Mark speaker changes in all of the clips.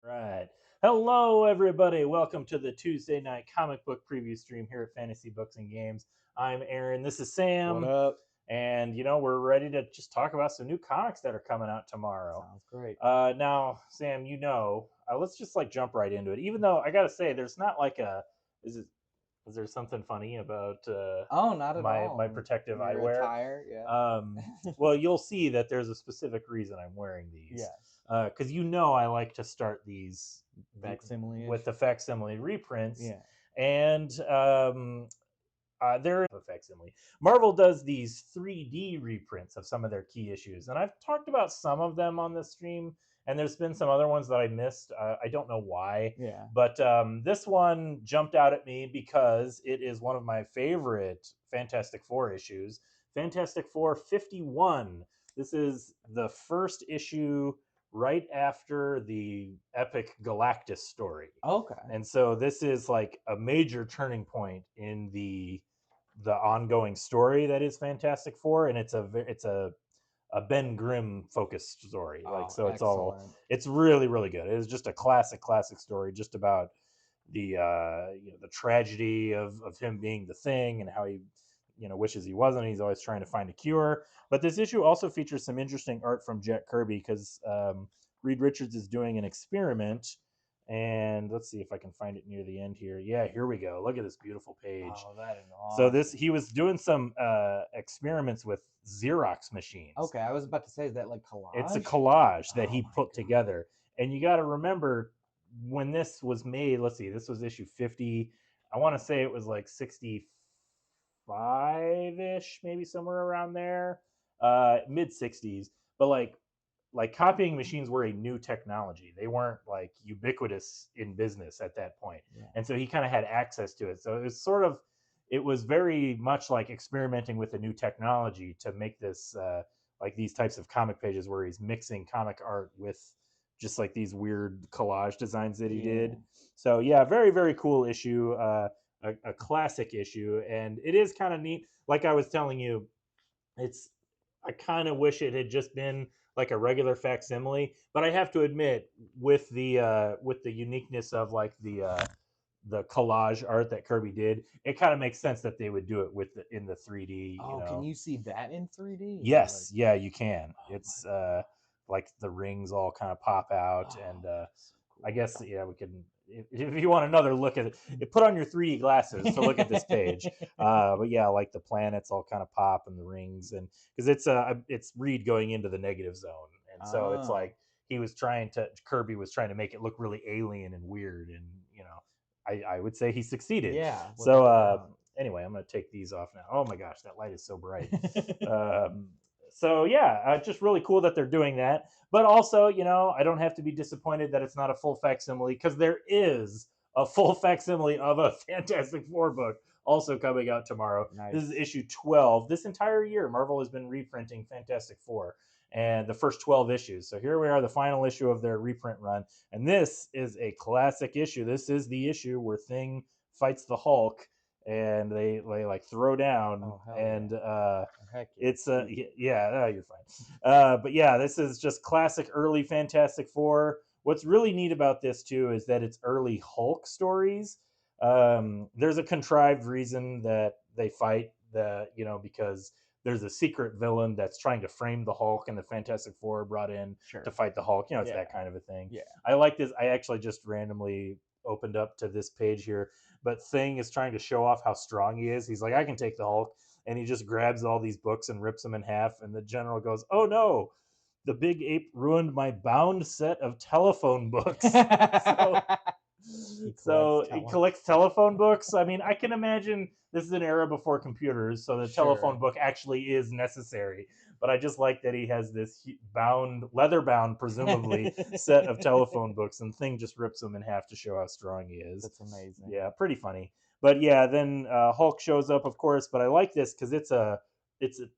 Speaker 1: Right. Hello, everybody. Welcome to the Tuesday night comic book preview stream here at Fantasy Books and Games. I'm Aaron. This is
Speaker 2: What
Speaker 1: Sam.
Speaker 2: up?
Speaker 1: And, we're ready to just talk about some new comics that are coming out tomorrow.
Speaker 2: Sounds great.
Speaker 1: Now, Sam, let's just like jump right into it. Even though I got to say, there's not like is it, is there something funny about
Speaker 2: Oh, not at
Speaker 1: my
Speaker 2: all.
Speaker 1: protective
Speaker 2: Your
Speaker 1: eyewear?
Speaker 2: attire, yeah.
Speaker 1: Well, you'll see that there's a specific reason I'm wearing these.
Speaker 2: Yes.
Speaker 1: Because I like to start these
Speaker 2: Facsimile-ish.
Speaker 1: with the facsimile reprints,
Speaker 2: Yeah.
Speaker 1: and they're a facsimile. Marvel does these 3D reprints of some of their key issues, and I've talked about some of them on the stream. And there's been some other ones that I missed. I don't know why,
Speaker 2: Yeah.
Speaker 1: but this one jumped out at me because it is one of my favorite Fantastic Four issues. Fantastic Four 51. This is the first issue right after the epic Galactus story.
Speaker 2: Okay.
Speaker 1: And so this is like a major turning point in the ongoing story that is Fantastic Four, and it's a Ben Grimm focused story. Like,
Speaker 2: Oh,
Speaker 1: so
Speaker 2: excellent.
Speaker 1: it's really really good. It is just a classic story, just about the tragedy of him being the Thing and how he wishes he wasn't. He's always trying to find a cure. But this issue also features some interesting art from Jack Kirby because Reed Richards is doing an experiment. And let's see if I can find it near the end here. Yeah, here we go. Look at this beautiful page.
Speaker 2: Oh, that is
Speaker 1: So
Speaker 2: awesome.
Speaker 1: this he was doing some experiments with Xerox machines.
Speaker 2: Okay, I was about to say, is that like
Speaker 1: It's a
Speaker 2: collage?
Speaker 1: collage that
Speaker 2: Oh
Speaker 1: he
Speaker 2: my
Speaker 1: put
Speaker 2: god.
Speaker 1: together, and you got to remember when this was made. Let's see, this was issue 50. I want to say it was like 65 ish, maybe somewhere around there, mid 60s. But like copying machines were a new technology. They weren't like ubiquitous in business at that point.
Speaker 2: Yeah.
Speaker 1: And so he kind of had access to it. So it was very much like experimenting with a new technology to make this like these types of comic pages where he's mixing comic art with just like these weird collage designs that he
Speaker 2: Yeah.
Speaker 1: did. So yeah, very very cool issue, a classic issue, and it is kind of neat. Like I was telling you, it's I kind of wish it had just been like a regular facsimile, but I have to admit, with the uniqueness of like the collage art that Kirby did, it kind of makes sense that they would do it in the 3D.
Speaker 2: Oh, can you see that in 3D? Is that like?
Speaker 1: Yes, yeah, you can.
Speaker 2: Oh my
Speaker 1: It's
Speaker 2: god.
Speaker 1: like the rings all kind of pop out,
Speaker 2: Oh,
Speaker 1: and
Speaker 2: that's so
Speaker 1: I
Speaker 2: cool.
Speaker 1: guess yeah, we can. If you want another look at it, put on your 3D glasses to look at this page. But yeah, like the planets all kind of pop and the rings, and because it's Reed going into the negative zone, and so it's
Speaker 2: Oh,
Speaker 1: like Kirby was trying to make it look really alien and weird, and I would say he succeeded.
Speaker 2: yeah,
Speaker 1: So
Speaker 2: without a doubt.
Speaker 1: anyway, I'm gonna take these off now. Oh my gosh, that light is so bright. Um, so yeah, just really cool that they're doing that. But also, I don't have to be disappointed that it's not a full facsimile because there is a full facsimile of a Fantastic Four book also coming out tomorrow. This is
Speaker 2: Nice.
Speaker 1: issue 12. This entire year, Marvel has been reprinting Fantastic Four and the first 12 issues. So here we are, the final issue of their reprint run. And this is a classic issue. This is the issue where Thing fights the Hulk and they like throw down,
Speaker 2: Oh hell yeah.
Speaker 1: and
Speaker 2: Oh, heck yeah.
Speaker 1: it's yeah, no, you're fine. But yeah, this is just classic early Fantastic Four. What's really neat about this too is that it's early Hulk stories. There's a contrived reason that they fight because there's a secret villain that's trying to frame the Hulk, and the Fantastic Four are brought in to
Speaker 2: Sure.
Speaker 1: fight the Hulk. It's
Speaker 2: Yeah.
Speaker 1: that kind of a thing.
Speaker 2: Yeah.
Speaker 1: I like this. I actually just randomly opened up to this page here, but Thing is trying to show off how strong he is. He's like, I can take the Hulk, and he just grabs all these books and rips them in half. And the general goes, "Oh no, the big ape ruined my bound set of telephone books." So
Speaker 2: He collects
Speaker 1: so he
Speaker 2: tele.
Speaker 1: collects telephone books. I mean, I can imagine this is an era before computers, so the telephone
Speaker 2: Sure.
Speaker 1: book actually is necessary. But I just like that he has this leather bound, presumably, set of telephone books, and Thing just rips them in half to show how strong he is.
Speaker 2: That's amazing.
Speaker 1: Yeah, pretty funny. But yeah, then Hulk shows up, of course. But I like this because it's a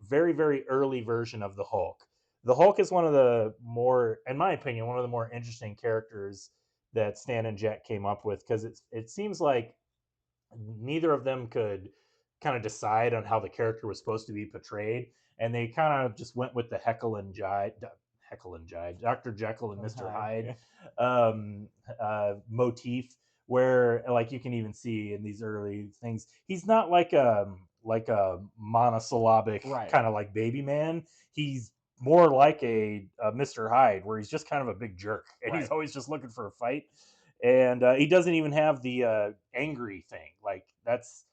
Speaker 1: very very early version of the Hulk. The Hulk is one of the more, in my opinion, one of the more interesting characters that Stan and Jack came up with because it seems like neither of them could kind of decide on how the character was supposed to be portrayed, and they kind of just went with the Heckle and Jive, Dr. Jekyll and Mr. Hyde
Speaker 2: Yeah.
Speaker 1: motif, where like you can even see in these early things, he's not like a monosyllabic
Speaker 2: Right.
Speaker 1: kind of like baby man. He's more like a Mr. Hyde, where he's just kind of a big jerk, and he's
Speaker 2: Right.
Speaker 1: always just looking for a fight. And he doesn't even have the angry thing. Like that's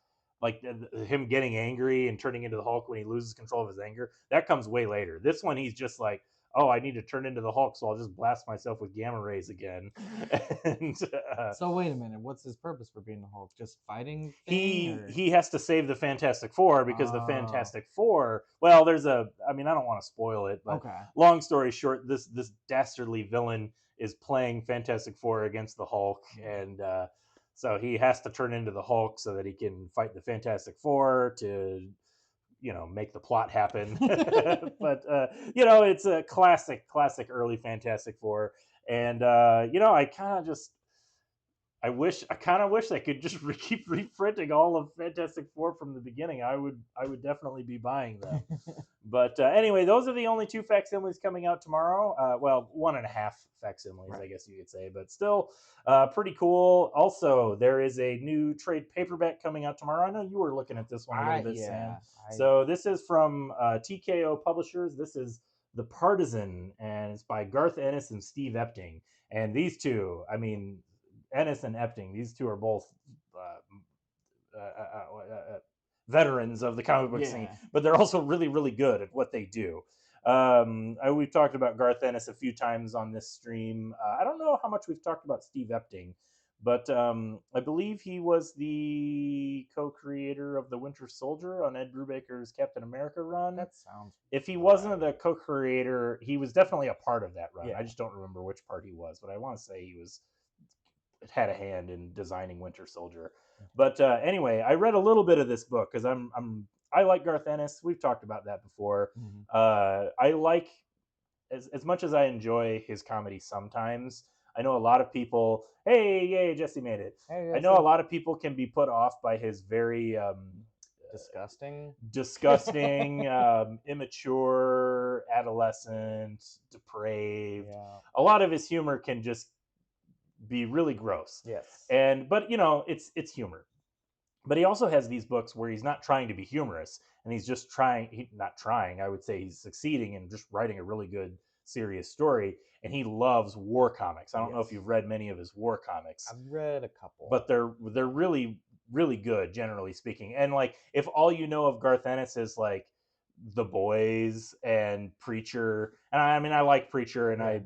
Speaker 1: like him getting angry and turning into the Hulk when he loses control of his anger. That comes way later. This one, he's just like, oh, I need to turn into the Hulk, so I'll just blast myself with gamma rays again. And
Speaker 2: So wait a minute, what's his purpose for being the Hulk? Just fighting
Speaker 1: he has to save the Fantastic Four, because the
Speaker 2: Oh.
Speaker 1: Fantastic Four. Well, there's a. I mean, I don't want to spoil it, but
Speaker 2: Okay.
Speaker 1: long story short, this dastardly villain is playing Fantastic Four against the Hulk, and so he has to turn into the Hulk so that he can fight the Fantastic Four to, make the plot happen. But it's a classic early Fantastic Four, and I kind of wish they could just keep reprinting all of Fantastic Four from the beginning. I would definitely be buying them. But anyway, those are the only 2 facsimiles coming out tomorrow. Well, 1.5 facsimiles, right, I guess you could say, but still pretty cool. Also, there is a new trade paperback coming out tomorrow. I know you were looking at this one a little bit, Sam. So this is from TKO Publishers. This is The Partisan, and it's by Garth Ennis and Steve Epting. And these two, I mean, Ennis and Epting, these two are both veterans of the comic book scene, but they're also really, really good at what they do. We've talked about Garth Ennis a few times on this stream. I don't know how much we've talked about Steve Epting, but I believe he was the co-creator of The Winter Soldier on Ed Brubaker's Captain America run.
Speaker 2: That sounds.
Speaker 1: If he wasn't the co-creator, he was definitely a part of that run. I just don't remember which part he was, but I want to say he had a hand in designing Winter Soldier. But anyway, I read a little bit of this book because I like Garth Ennis. We've talked about that before. I like, as much as I enjoy his comedy sometimes, I know a lot of people, hey, yay, Jesse made it. Hey, I know a lot of people can be put off by his very disgusting, immature, adolescent, depraved. A lot of his humor can just be really gross.
Speaker 2: Yes.
Speaker 1: But it's humor. But he also has these books where he's not trying to be humorous, and he's just not trying. I would say he's succeeding in just writing a really good, serious story. And he loves war comics. I don't know if you've read many of his war comics.
Speaker 2: I've read a couple,
Speaker 1: but they're really, really good, generally speaking. And like, if all you know of Garth Ennis is like The Boys and Preacher, and I mean, I like Preacher, and I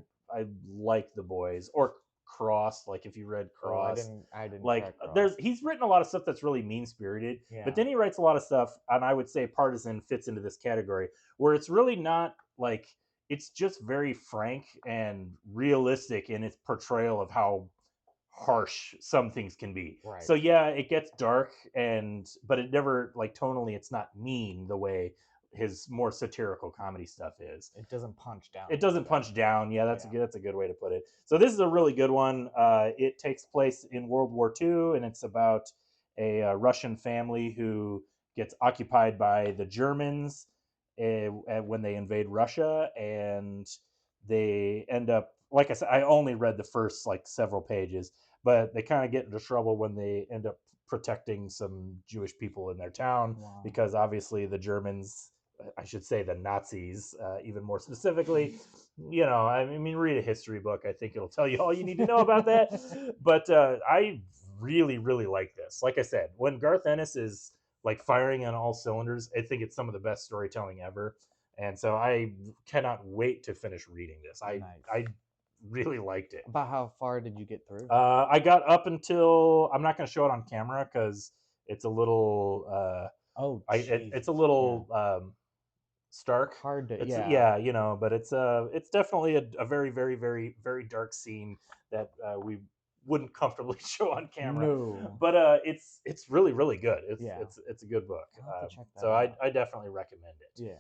Speaker 1: like The Boys, or Cross, like if you read Cross.
Speaker 2: I didn't
Speaker 1: like he's written a lot of stuff that's really mean-spirited, but then he writes a lot of stuff, and I would say Partisan fits into this category, where it's really not like, it's just very frank and realistic in its portrayal of how harsh some things can be. So yeah, it gets dark, but it never, like, tonally, it's not mean the way his more satirical comedy stuff is.
Speaker 2: It doesn't punch down.
Speaker 1: It doesn't punch down. Yeah, that's a good way to put it. So this is a really good one. It takes place in World War II, and it's about a Russian family who gets occupied by the Germans when they invade Russia, and they end up, like I said, I only read the first like several pages, but they kind of get into trouble when they end up protecting some Jewish people in their town, because obviously the Germans, I should say the Nazis, even more specifically, I mean, read a history book. I think it'll tell you all you need to know about that. But I really, really like this. Like I said, when Garth Ennis is like firing on all cylinders, I think it's some of the best storytelling ever. And so I cannot wait to finish reading this. I really liked it.
Speaker 2: About how far did you get through?
Speaker 1: I got up until, I'm not going to show it on camera because it's a little it's a little stark,
Speaker 2: hard to
Speaker 1: but it's definitely a very, very, very, very dark scene that we wouldn't comfortably show on camera.
Speaker 2: No.
Speaker 1: But it's really, really good. It's a good book. So I definitely recommend it.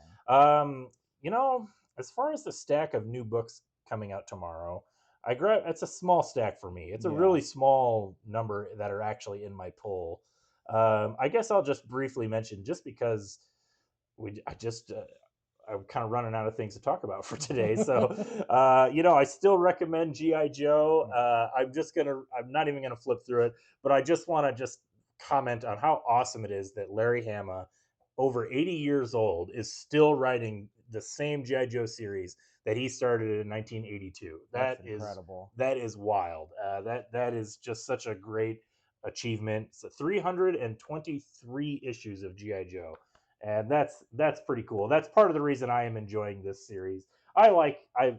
Speaker 1: As far as the stack of new books coming out tomorrow, it's a small stack for me. It's a really small number that are actually in my pull. I guess I'll just briefly mention, just because I'm kind of running out of things to talk about for today. So, I still recommend GI Joe. I'm not even gonna flip through it, but I just want to just comment on how awesome it is that Larry Hama, over 80 years old, is still writing the same GI Joe series that he started in 1982.
Speaker 2: That's incredible.
Speaker 1: That is wild. That is just such a great achievement. So 323 issues of GI Joe, and that's pretty cool. That's part of the reason I am enjoying this series. I've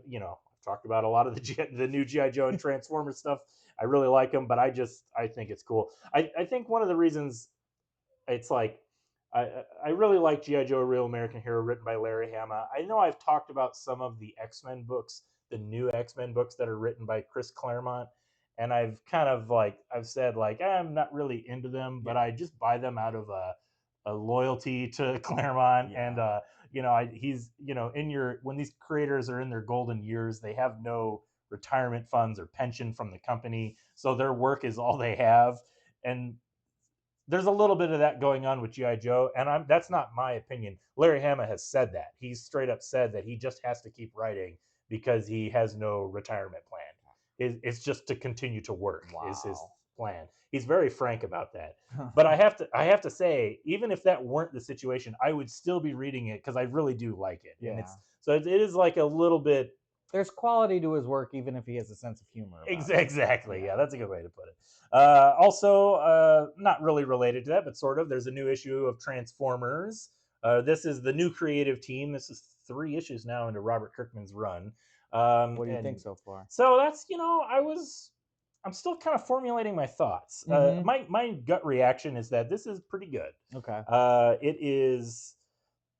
Speaker 1: talked about a lot of the new GI Joe and Transformers stuff. I really like them, but I think it's cool. I think one of the reasons it's like I really like GI Joe: A Real American Hero, written by Larry Hama. I know I've talked about some of the X-Men books, the new X-Men books that are written by Chris Claremont, and I've kind of I've said I'm not really into them, but
Speaker 2: Yeah.
Speaker 1: I just buy them out of a loyalty to Claremont.
Speaker 2: Yeah.
Speaker 1: And he's in your when these creators are in their golden years, they have no retirement funds or pension from the company, so their work is all they have. And there's a little bit of that going on with GI Joe, and that's not my opinion. Larry Hama has said that. He's straight up said that he just has to keep writing because he has no retirement plan. It's just to continue to work is his
Speaker 2: Wow.
Speaker 1: plan. He's very frank about that. But I have to say, even if that weren't the situation, I would still be reading it because I really do like it. And
Speaker 2: Yeah.
Speaker 1: it is like a little bit.
Speaker 2: There's quality to his work, even if he has a sense of humor about it.
Speaker 1: Exactly. Yeah,
Speaker 2: Yeah.
Speaker 1: that's a good way to put it. Also, not really related to that, but sort of. There's a new issue of Transformers. This is the new creative team. This is 3 issues now into Robert Kirkman's run.
Speaker 2: What do you think
Speaker 1: And
Speaker 2: so far?
Speaker 1: so that's I'm still kind of formulating my thoughts.
Speaker 2: Mm-hmm.
Speaker 1: My gut reaction is that this is pretty good.
Speaker 2: Okay.
Speaker 1: It is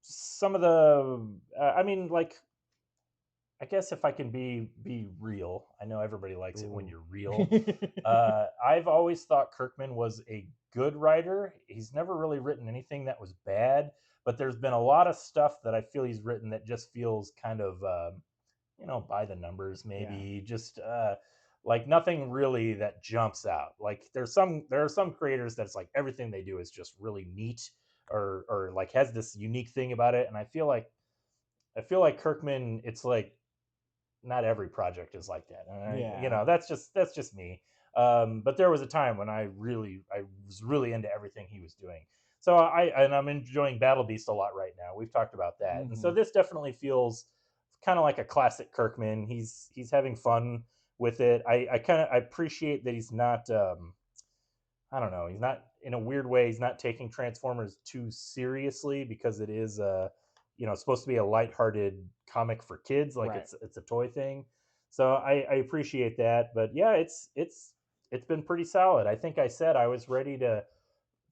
Speaker 1: some of the. I mean, I guess if I can be real, I know everybody likes it when
Speaker 2: Ooh.
Speaker 1: you're real. I've always thought Kirkman was a good writer. He's never really written anything that was bad, but there's been a lot of stuff that I feel he's written that just feels kind of by the numbers,
Speaker 2: Yeah.
Speaker 1: maybe just like nothing really that jumps out. Like there are some creators that's like everything they do is just really neat, or like has this unique thing about it, and I feel like Kirkman, it's like not every project is like that. And
Speaker 2: Yeah.
Speaker 1: that's just me. But there was a time when I was really into everything he was doing. So I'm enjoying Battle Beast a lot right now. We've talked about that, and so
Speaker 2: Mm-hmm.
Speaker 1: this definitely feels kind of like a classic Kirkman. He's having fun with it. I appreciate that he's not. I don't know. He's not, in a weird way. He's not taking Transformers too seriously because it is supposed to be a lighthearted comic for kids, like
Speaker 2: Right.
Speaker 1: it's a toy thing. So I appreciate that. But yeah, it's been pretty solid. I think I said I was ready to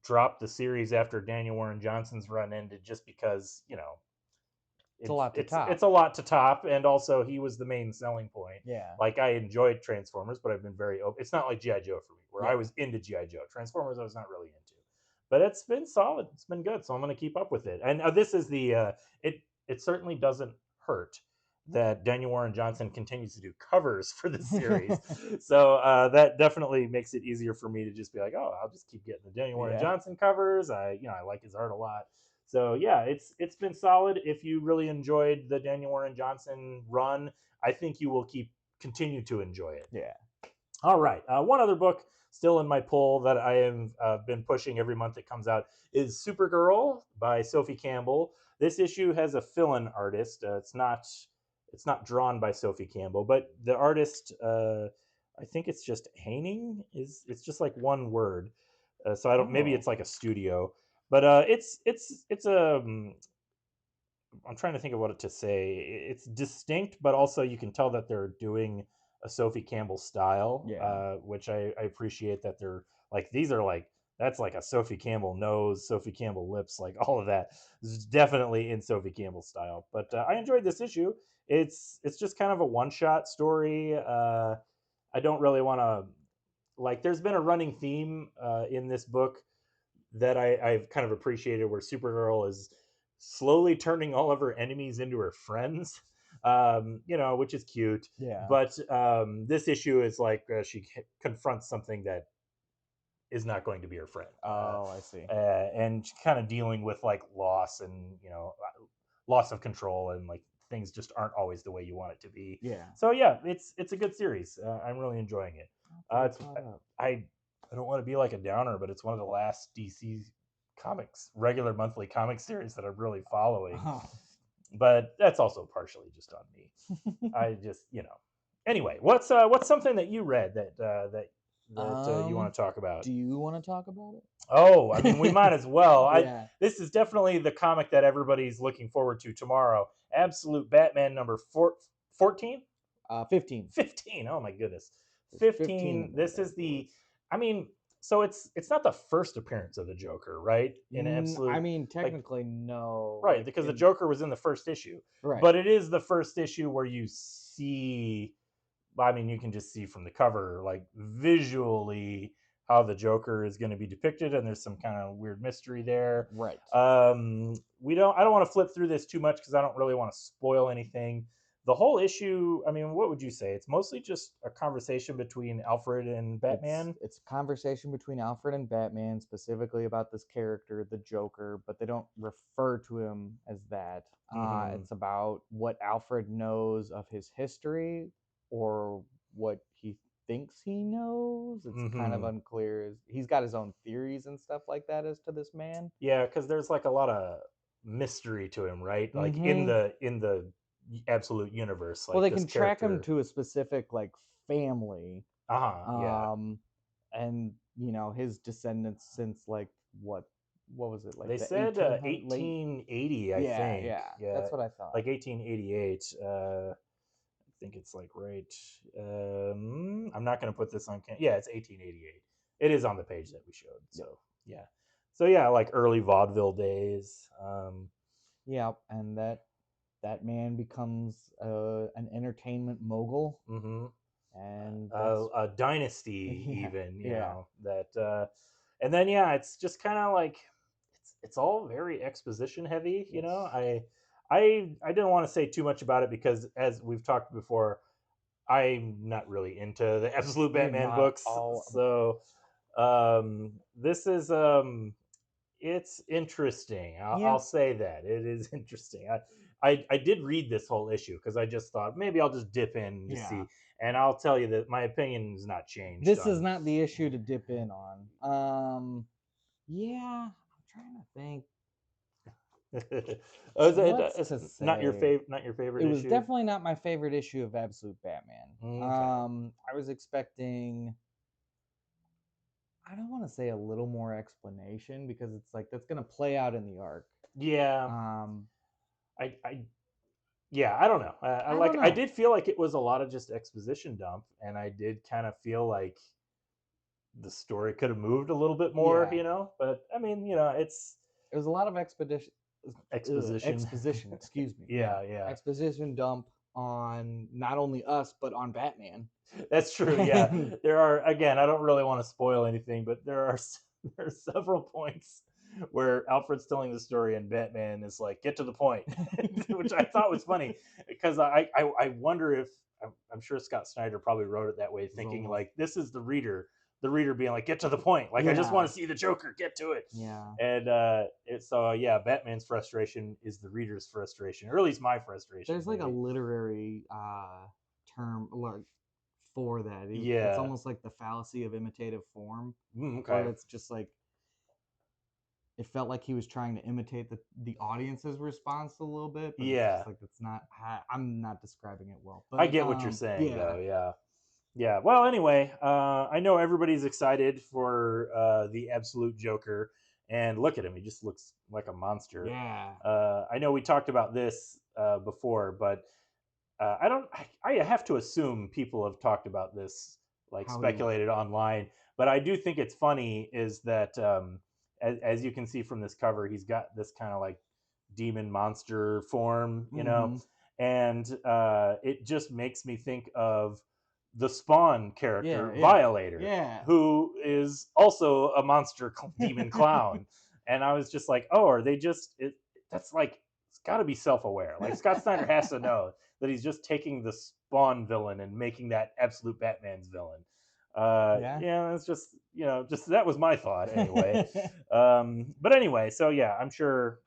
Speaker 1: drop the series after Daniel Warren Johnson's run ended, just because
Speaker 2: It's a lot to
Speaker 1: it's
Speaker 2: top.
Speaker 1: a lot to top, and also he was the main selling point.
Speaker 2: Yeah.
Speaker 1: Like, I enjoyed Transformers, but I've been very open. It's not like GI Joe for me, where I
Speaker 2: Yeah.
Speaker 1: was into GI Joe. Transformers, I was not really into, but it's been solid. It's been good, so I'm going to keep up with it. And this is the it certainly doesn't hurt that Daniel Warren Johnson continues to do covers for the series. So that definitely makes it easier for me to just be like, oh, I'll just keep getting the Daniel Warren
Speaker 2: Yeah.
Speaker 1: Johnson covers. I like his art a lot. So yeah, it's been solid. If you really enjoyed the Daniel Warren Johnson run, I think you will continue to enjoy it.
Speaker 2: Yeah.
Speaker 1: All right, one other book still in my pull that I have been pushing every month that comes out is Supergirl by Sophie Campbell. This issue has a fill-in artist. It's not drawn by Sophie Campbell, but the artist, I think it's just Haining. It's just like one word. So I don't. Maybe
Speaker 2: Oh.
Speaker 1: it's like a studio, but it's a. I'm trying to think of what to say. It's distinct, but also you can tell that they're doing a Sophie Campbell style,
Speaker 2: Yeah.
Speaker 1: which I appreciate that they're like, these are like, that's like a Sophie Campbell nose, Sophie Campbell lips, like all of that is definitely in Sophie Campbell style. But I enjoyed this issue. It's just kind of a one shot story. I don't really want to, like. There's been a running theme in this book that I've kind of appreciated, where Supergirl is slowly turning all of her enemies into her friends, which is cute.
Speaker 2: Yeah.
Speaker 1: But this issue is like she confronts something that is not going to be her friend,
Speaker 2: Oh, I see.
Speaker 1: and kind of dealing with like loss and loss of control and like things just aren't always the way you want it to be.
Speaker 2: Yeah.
Speaker 1: So yeah, it's a good series. I'm really enjoying it. It's
Speaker 2: Caught up.
Speaker 1: I don't want to be like a downer, but it's one of the last DC comics regular monthly comic series that I'm really following.
Speaker 2: Oh.
Speaker 1: But that's also partially just on me. I just Anyway, what's something that you read that you want to talk about?
Speaker 2: Do you want to talk about it?
Speaker 1: Oh, I mean, we might as well.
Speaker 2: Yeah.
Speaker 1: This is definitely the comic that everybody's looking forward to tomorrow. Absolute Batman number 14?
Speaker 2: 15.
Speaker 1: 15. Oh my goodness.
Speaker 2: There's
Speaker 1: 15.
Speaker 2: of
Speaker 1: This
Speaker 2: them,
Speaker 1: is I mean, so it's not the first appearance of the Joker, right? In Absolute.
Speaker 2: I mean, technically, no.
Speaker 1: Right, because the Joker was in the first issue.
Speaker 2: Right.
Speaker 1: But it is the first issue where you see, I mean, you can just see from the cover, like visually, how the Joker is going to be depicted, and there's some kind of weird mystery there.
Speaker 2: Right.
Speaker 1: I don't want to flip through this too much because I don't really want to spoil anything. The whole issue, I mean, what would you say? It's mostly just a conversation between Alfred and Batman.
Speaker 2: It's a conversation between Alfred and Batman, specifically about this character, the Joker, but they don't refer to him as that. It's about what Alfred knows of his history or what he thinks he knows. It's kind of unclear. He's got his own theories and stuff like that as to this man.
Speaker 1: Yeah, because there's like a lot of mystery to him, right? Like in the Absolute universe. Like,
Speaker 2: well, they can track
Speaker 1: character...
Speaker 2: him to a specific like family.
Speaker 1: Yeah.
Speaker 2: And his descendants since like what was it like?
Speaker 1: They said 1880, I think.
Speaker 2: Yeah, that's what I thought.
Speaker 1: Like 1888. I think it's like right. I'm not going to put this on. Yeah, it's 1888. It is on the page that we showed. So yeah. So yeah, like early vaudeville days.
Speaker 2: Yeah, and that man becomes an entertainment mogul, and
Speaker 1: a dynasty, even you know that. And then it's just kind of like it's all very exposition heavy. You know, I didn't want to say too much about it because, as we've talked before, I'm not really into the Absolute Batman books. So this is it's interesting. I'll say that it is interesting. I did read this whole issue because I just thought maybe I'll just dip in to see, and I'll tell you that my opinion has not changed.
Speaker 2: This is not the issue to dip in on. Yeah, I'm trying to think.
Speaker 1: Not your favorite? Not your favorite?
Speaker 2: It was definitely not my favorite issue of Absolute Batman.
Speaker 1: Okay.
Speaker 2: I was expecting, I don't want to say a little more explanation because it's like that's gonna play out in the arc.
Speaker 1: Yeah. I don't know. I did feel like it was a lot of just exposition dump, and I did kind of feel like the story could have moved a little bit more, you know. But I mean, it
Speaker 2: was a lot of exposition. Excuse me.
Speaker 1: Yeah.
Speaker 2: Exposition dump on not only us but on Batman.
Speaker 1: That's true. Yeah, there are. Again, I don't really want to spoil anything, but there are several points where Alfred's telling the story and Batman is like, "Get to the point," which I thought was funny because I wonder if I'm sure Scott Snyder probably wrote it that way, thinking like this is the reader being like, "Get to the point," like I just want to see the Joker, get to it.
Speaker 2: Yeah.
Speaker 1: And Batman's frustration is the reader's frustration, or at least my frustration.
Speaker 2: There's like a literary term like for that.
Speaker 1: Yeah,
Speaker 2: it's almost like the fallacy of imitative form.
Speaker 1: Okay.
Speaker 2: Where it's just like it felt like he was trying to imitate the audience's response a little bit. But
Speaker 1: yeah,
Speaker 2: it's not. I'm not describing it well. But
Speaker 1: I get what you're saying, though. Yeah. Well, anyway, I know everybody's excited for the Absolute Joker, and look at him; he just looks like a monster.
Speaker 2: Yeah.
Speaker 1: I know we talked about this before, but I have to assume people have talked about this, like speculated online. But I do think it's funny is that as you can see from this cover, he's got this kind of like demon monster form, you know, and it just makes me think of the Spawn character, Violator, who is also a monster demon clown. And I was just like, oh, are they just? That's like, it's got to be self-aware. Like Scott Snyder has to know that he's just taking the Spawn villain and making that Absolute Batman's villain. It's just that was my thought anyway. But anyway, so yeah, I'm sure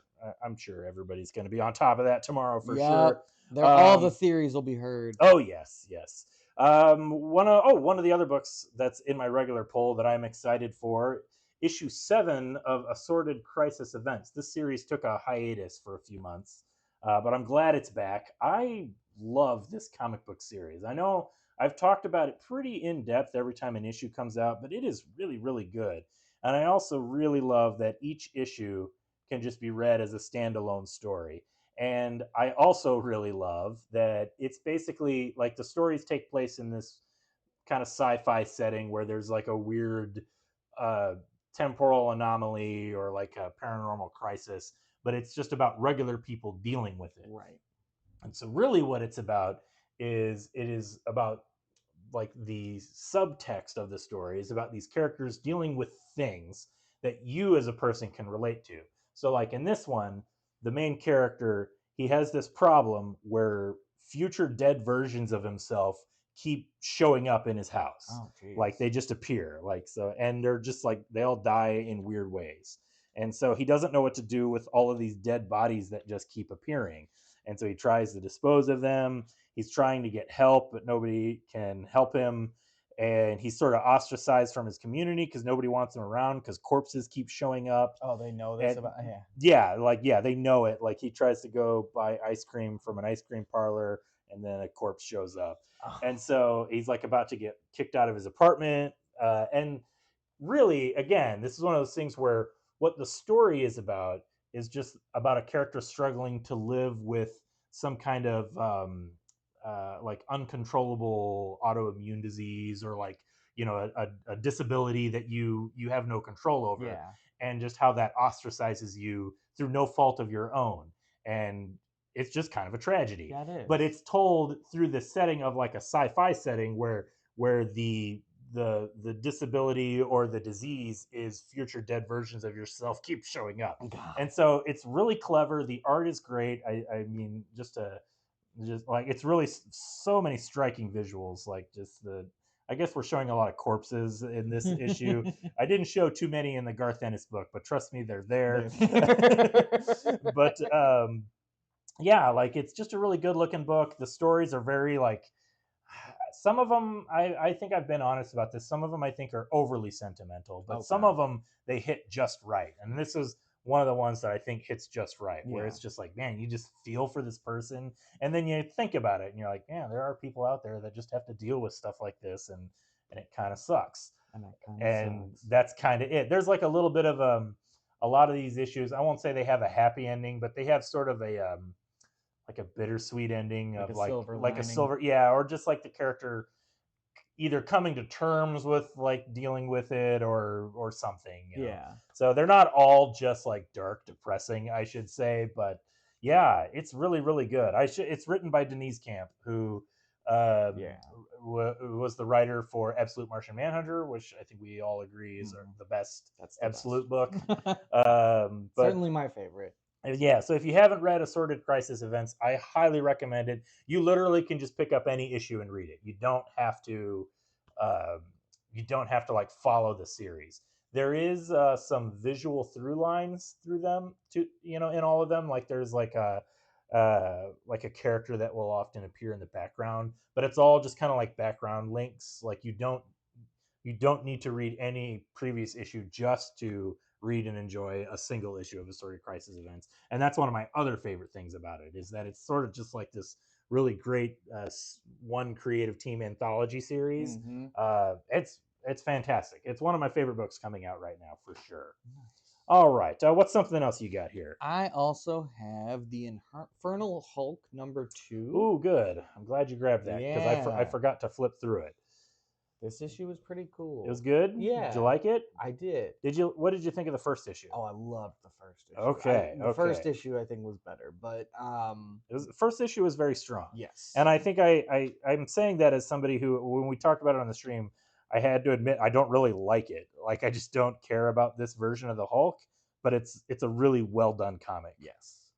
Speaker 1: I'm sure everybody's going to be on top of that tomorrow for
Speaker 2: Yep.
Speaker 1: sure.
Speaker 2: All the theories will be heard.
Speaker 1: Oh yes, yes. One of the other books that's in my regular poll that I'm excited for, issue 7 of Assorted Crisis Events. This series took a hiatus for a few months, but I'm glad it's back. I love this comic book series. I know I've talked about it pretty in depth every time an issue comes out, but it is really, really good. And I also really love that each issue can just be read as a standalone story. And I also really love that it's basically like the stories take place in this kind of sci-fi setting where there's like a weird uh, temporal anomaly or like a paranormal crisis, but it's just about regular people dealing with it.
Speaker 2: Right.
Speaker 1: And so, really, what it's about is it is about like the subtext of the story is about these characters dealing with things that you as a person can relate to. So like in this one, the main character, he has this problem where future dead versions of himself keep showing up in his house.
Speaker 2: Oh, geez.
Speaker 1: Like they just appear. Like so and they're just like they all die in weird ways. And so he doesn't know what to do with all of these dead bodies that just keep appearing. And so he tries to dispose of them. He's trying to get help, but nobody can help him. And he's sort of ostracized from his community because nobody wants him around because corpses keep showing up.
Speaker 2: Oh, they know this
Speaker 1: And
Speaker 2: about yeah.
Speaker 1: yeah, they know it. Like he tries to go buy ice cream from an ice cream parlor, and then a corpse shows up.
Speaker 2: Oh.
Speaker 1: And so he's like about to get kicked out of his apartment. And really, again, this is one of those things where what the story is about is just about a character struggling to live with some kind of like uncontrollable autoimmune disease or like a disability that you have no control over,
Speaker 2: Yeah.
Speaker 1: and just how that ostracizes you through no fault of your own. And it's just kind of a tragedy.
Speaker 2: Yeah, it is.
Speaker 1: But it's told through the setting of like a sci-fi setting where the disability or the disease is future dead versions of yourself keep showing up.
Speaker 2: God.
Speaker 1: And so it's really clever. The art is great. I mean, just like it's really so many striking visuals. Like just the I guess we're showing a lot of corpses in this issue. I didn't show too many in the Garth Ennis book, but trust me, they're there. But yeah, like it's just a really good looking book. The stories are very like some of them I think I've been honest about this. Some of them I think are overly sentimental, but some of them they hit just right. And this is one of the ones that I think hits just right, where it's just like, man, you just feel for this person, and then you think about it, and you're like, man, there are people out there that just have to deal with stuff like this, and it kind of sucks. And that's kind of it. There's like a little bit of a lot of these issues. I won't say they have a happy ending, but they have sort of a like a bittersweet ending of like a silver, yeah, or just like the character either coming to terms with like dealing with it or something.
Speaker 2: Yeah.
Speaker 1: So they're not all just like dark, depressing, I should say, but yeah, it's really, really good. It's written by Denise Camp, who was the writer for Absolute Martian Manhunter, which I think we all agree is the best Absolute book.
Speaker 2: But certainly my favorite.
Speaker 1: Yeah, so if you haven't read Assorted Crisis Events, I highly recommend it. You literally can just pick up any issue and read it. You don't have to like follow the series. There is some visual through lines through them to in all of them. Like there's like a character that will often appear in the background, but it's all just kind of like background links. Like you don't need to read any previous issue just to read and enjoy a single issue of Assorted Crisis Events. And that's one of my other favorite things about it, is that it's sort of just like this really great one creative team anthology series. It's fantastic. It's one of my favorite books coming out right now for sure. All right, what's something else you got here?
Speaker 2: I also have the Infernal Hulk #2.
Speaker 1: Ooh, good. I'm glad you grabbed that because I forgot to flip through it.
Speaker 2: This issue was pretty cool.
Speaker 1: It was good?
Speaker 2: Yeah.
Speaker 1: Did you like it?
Speaker 2: I did.
Speaker 1: What did you think of the first issue?
Speaker 2: Oh, I loved the first issue.
Speaker 1: Okay.
Speaker 2: The first issue I think was better, but
Speaker 1: the first issue was very strong.
Speaker 2: Yes.
Speaker 1: And I think I'm saying that as somebody who, when we talked about it on the stream, I had to admit I don't really like it. Like I just don't care about this version of the Hulk, but it's a really well done comic.
Speaker 2: Yes.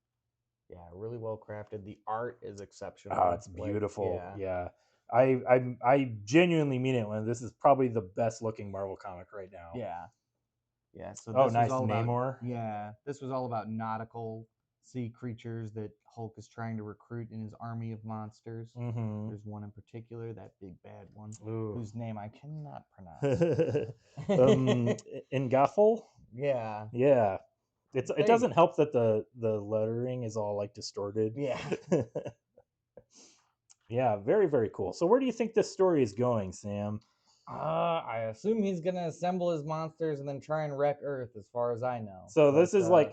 Speaker 2: Yeah, really well crafted. The art is exceptional.
Speaker 1: Oh, it's beautiful. Yeah. I genuinely mean it when this is probably the best looking Marvel comic right now.
Speaker 2: Yeah. Yeah. So
Speaker 1: nice Namor.
Speaker 2: This was all about nautical sea creatures that Hulk is trying to recruit in his army of monsters.
Speaker 1: Mm-hmm.
Speaker 2: There's one in particular, that big bad one,
Speaker 1: Ooh.
Speaker 2: whose name I cannot pronounce.
Speaker 1: Ngathol?
Speaker 2: Yeah.
Speaker 1: Yeah. It
Speaker 2: They-
Speaker 1: doesn't help that the lettering is all like distorted.
Speaker 2: Yeah.
Speaker 1: Yeah, very, very cool. So where do you think this story is going, Sam?
Speaker 2: I assume he's gonna assemble his monsters and then try and wreck Earth, as far as I know.
Speaker 1: So
Speaker 2: But,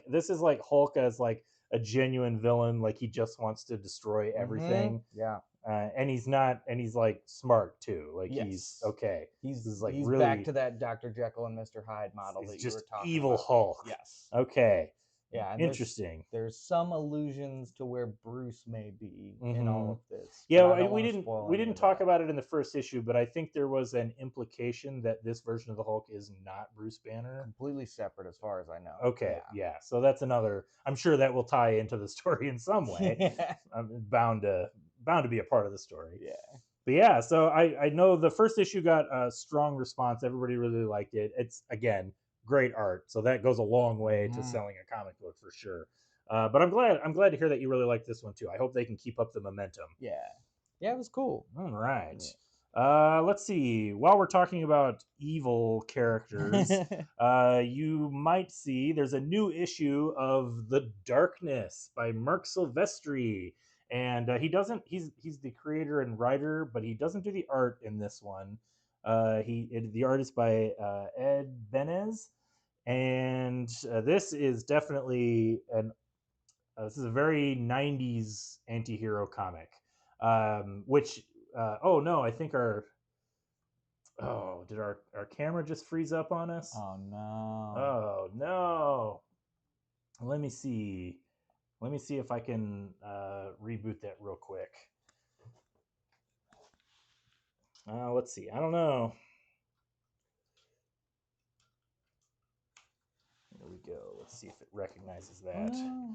Speaker 1: this is like Hulk as like a genuine villain, like he just wants to destroy everything.
Speaker 2: Yeah.
Speaker 1: And he's not, and he's like smart too. Like he's
Speaker 2: Yes.
Speaker 1: okay.
Speaker 2: He's
Speaker 1: This is like
Speaker 2: he's
Speaker 1: really
Speaker 2: back to that Dr. Jekyll and Mr. Hyde model
Speaker 1: He's
Speaker 2: that you
Speaker 1: just
Speaker 2: were talking
Speaker 1: evil
Speaker 2: about.
Speaker 1: Hulk.
Speaker 2: Yes.
Speaker 1: Okay.
Speaker 2: Yeah. And
Speaker 1: Interesting.
Speaker 2: There's some allusions to where Bruce may be in all of this.
Speaker 1: Yeah,
Speaker 2: but I don't
Speaker 1: we
Speaker 2: wanna
Speaker 1: didn't
Speaker 2: spoil
Speaker 1: we
Speaker 2: any
Speaker 1: didn't
Speaker 2: of
Speaker 1: talk
Speaker 2: that.
Speaker 1: about it in the first issue, but I think there was an implication that this version of the Hulk is not Bruce Banner.
Speaker 2: Completely separate, as far as I know.
Speaker 1: Okay, yeah. So that's another. I'm sure that will tie into the story in some way.
Speaker 2: Yeah.
Speaker 1: I'm bound to be a part of the story.
Speaker 2: Yeah.
Speaker 1: But yeah, so I know the first issue got a strong response. Everybody really liked it. It's again great art, so that goes a long way to selling a comic book for sure. But I'm glad to hear that you really like this one too. I hope they can keep up the momentum.
Speaker 2: Yeah. Yeah, it was cool.
Speaker 1: All right.
Speaker 2: Yeah.
Speaker 1: Let's see. While we're talking about evil characters, you might see there's a new issue of The Darkness by Mark Silvestri, and he's the creator and writer, but he doesn't do the art in this one. The art is by Ed Benez, and this is definitely this is a very 90s anti-hero comic, which oh no, I think did our camera just freeze up on us?
Speaker 2: Oh no.
Speaker 1: Oh no. Let me see if I can reboot that real quick. Let's see. I don't know. There we go. Let's see if it recognizes that.
Speaker 2: Oh,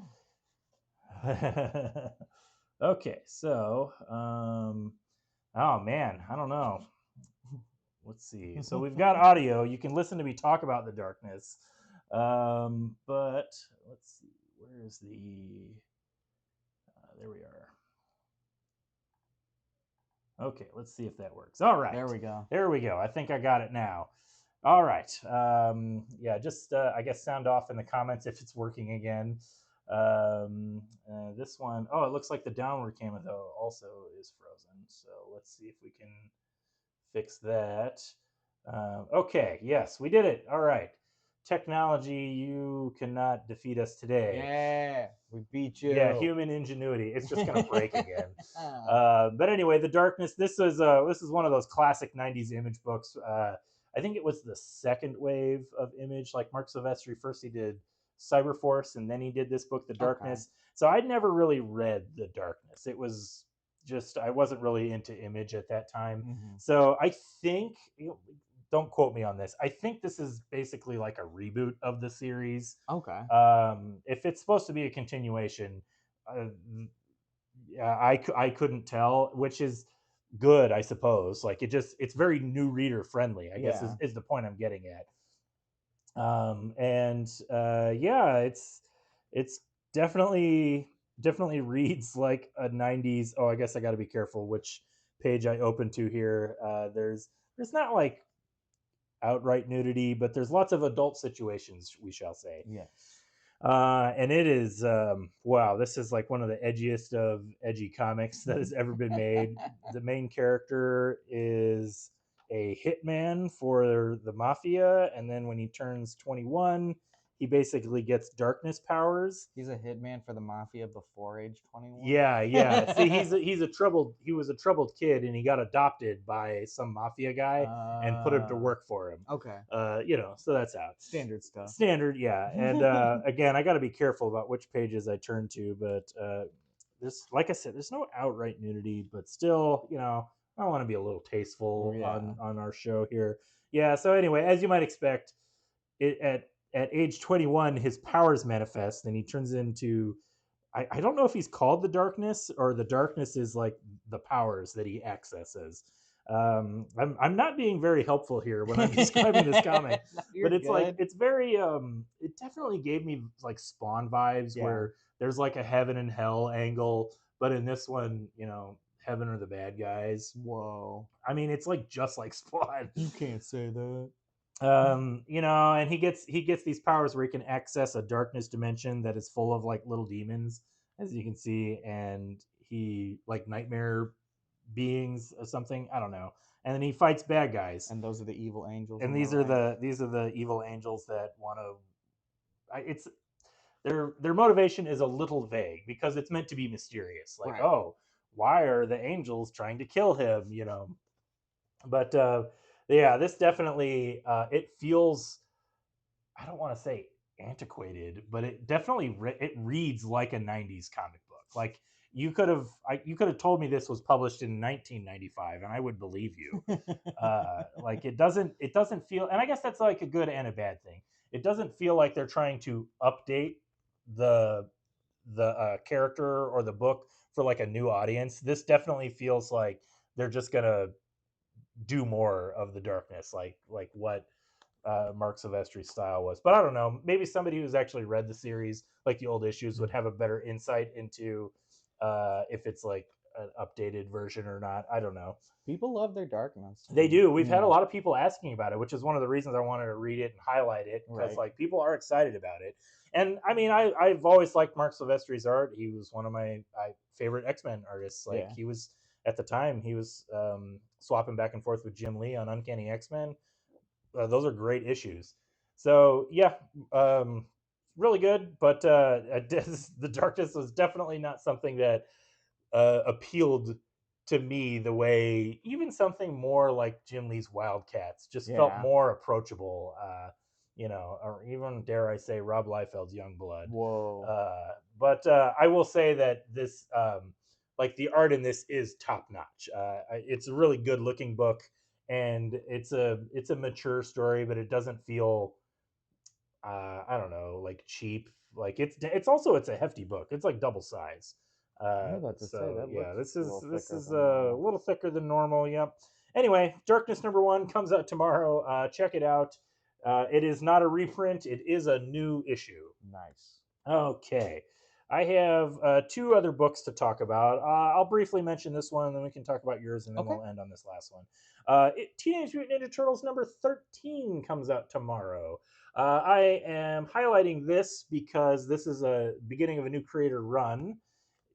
Speaker 1: no. Okay, so oh man, I don't know. Let's see. So we've got audio. You can listen to me talk about The Darkness. But let's see. Where is the there we are. Okay, let's see if that works. All right.
Speaker 2: there we go.
Speaker 1: There we go. I think I got it now. All right. Yeah, just I guess sound off in the comments if it's working again. This one, oh, it looks like the downward camera though also is frozen. So let's see if we can fix that. Okay, yes, we did it. All right. Technology, you cannot defeat us today.
Speaker 2: Yeah, we beat you.
Speaker 1: Yeah, human ingenuity. It's just gonna break again. But anyway, The Darkness. This is one of those classic '90s Image books. I think it was the second wave of Image. Like Mark Silvestri, first he did Cyberforce, and then he did this book, The Darkness. Okay. So I'd never really read The Darkness. It was just I wasn't really into Image at that time. Mm-hmm. So I think, don't quote me on this, I think this is basically like a reboot of the series.
Speaker 2: Okay.
Speaker 1: If it's supposed to be a continuation, I couldn't tell, which is good, I suppose. Like it's very new reader friendly, I guess is the point I'm getting at. It's definitely reads like a 90s. Oh, I guess I got to be careful which page I open to here. There's not like outright nudity, but there's lots of adult situations, we shall say.
Speaker 2: Yes.
Speaker 1: And it is wow, this is like one of the edgiest of edgy comics that has ever been made. The main character is a hitman for the mafia, and then when he turns 21, he basically gets darkness powers.
Speaker 2: He's a hitman for the mafia before age 21.
Speaker 1: Yeah. See, he was a troubled kid, and he got adopted by some mafia guy and put him to work for him.
Speaker 2: Okay.
Speaker 1: So that's out.
Speaker 2: Standard stuff.
Speaker 1: Standard, yeah. And again, I got to be careful about which pages I turn to, but there's, like I said, there's no outright nudity, but still, I want to be a little tasteful on our show here. Yeah. So anyway, as you might expect, at age 21, his powers manifest, and he turns into, I don't know if he's called the Darkness or the Darkness is like the powers that he accesses. I'm not being very helpful here when I'm describing this comic,
Speaker 2: No, you're
Speaker 1: but it's like
Speaker 2: good.
Speaker 1: it's very it definitely gave me like Spawn vibes
Speaker 2: Yeah.
Speaker 1: where there's like a heaven and hell angle, but in this one, heaven are the bad guys.
Speaker 2: Whoa.
Speaker 1: I mean, it's like just like Spawn.
Speaker 2: You can't say that.
Speaker 1: And he gets these powers where he can access a darkness dimension that is full of like little demons, as you can see, and he like nightmare beings or something. I don't know. And then he fights bad guys,
Speaker 2: And those are the evil angels,
Speaker 1: and
Speaker 2: am I
Speaker 1: these are
Speaker 2: right?
Speaker 1: the evil angels that want to. It's their motivation is a little vague because it's meant to be mysterious. Like,
Speaker 2: Right.
Speaker 1: oh, why are the angels trying to kill him? But yeah, this definitely it feels. I don't want to say antiquated, but it definitely it reads like a '90s comic book. Like you could have told me this was published in 1995, and I would believe you. Like it doesn't feel, and I guess that's like a good and a bad thing. It doesn't feel like they're trying to update the character or the book for like a new audience. This definitely feels like they're just gonna do more of the darkness, like what Mark Silvestri's style was. But I don't know. Maybe somebody who's actually read the series, like the old issues, would have a better insight into if it's like an updated version or not. I don't know.
Speaker 2: People love their darkness.
Speaker 1: They do. We've had a
Speaker 2: Yeah.
Speaker 1: lot of people asking about it, which is one of the reasons I wanted to read it and highlight it because
Speaker 2: Right.
Speaker 1: like people are excited about it. And I mean, I've always liked Mark Silvestri's art. He was one of my favorite X-Men artists. Like
Speaker 2: Yeah.
Speaker 1: he was at the time he was swapping back and forth with Jim Lee on Uncanny X-Men. Those are great issues. So yeah, really good. But the darkness was definitely not something that appealed to me the way even something more like Jim Lee's Wildcats just felt
Speaker 2: Yeah.
Speaker 1: more approachable. Or even dare I say Rob Liefeld's Youngblood.
Speaker 2: Whoa.
Speaker 1: But I will say that this, like the art in this is top notch. It's a really good looking book, and it's a mature story, but it doesn't feel I don't know, like cheap. Like it's a hefty book. It's like double size.
Speaker 2: I was about to say
Speaker 1: So
Speaker 2: that
Speaker 1: yeah,
Speaker 2: looks
Speaker 1: this
Speaker 2: a
Speaker 1: is
Speaker 2: little
Speaker 1: this
Speaker 2: thicker
Speaker 1: is
Speaker 2: than
Speaker 1: a
Speaker 2: normal.
Speaker 1: little thicker than normal. Yep. Anyway, Darkness #1 comes out tomorrow. Check it out. It is not a reprint. It is a new issue.
Speaker 2: Nice.
Speaker 1: Okay. I have two other books to talk about. I'll briefly mention this one, and then we can talk about yours, and then
Speaker 2: Okay.
Speaker 1: we'll end on this last one. Teenage Mutant Ninja Turtles #13 comes out tomorrow. I am highlighting this because this is a beginning of a new creator run.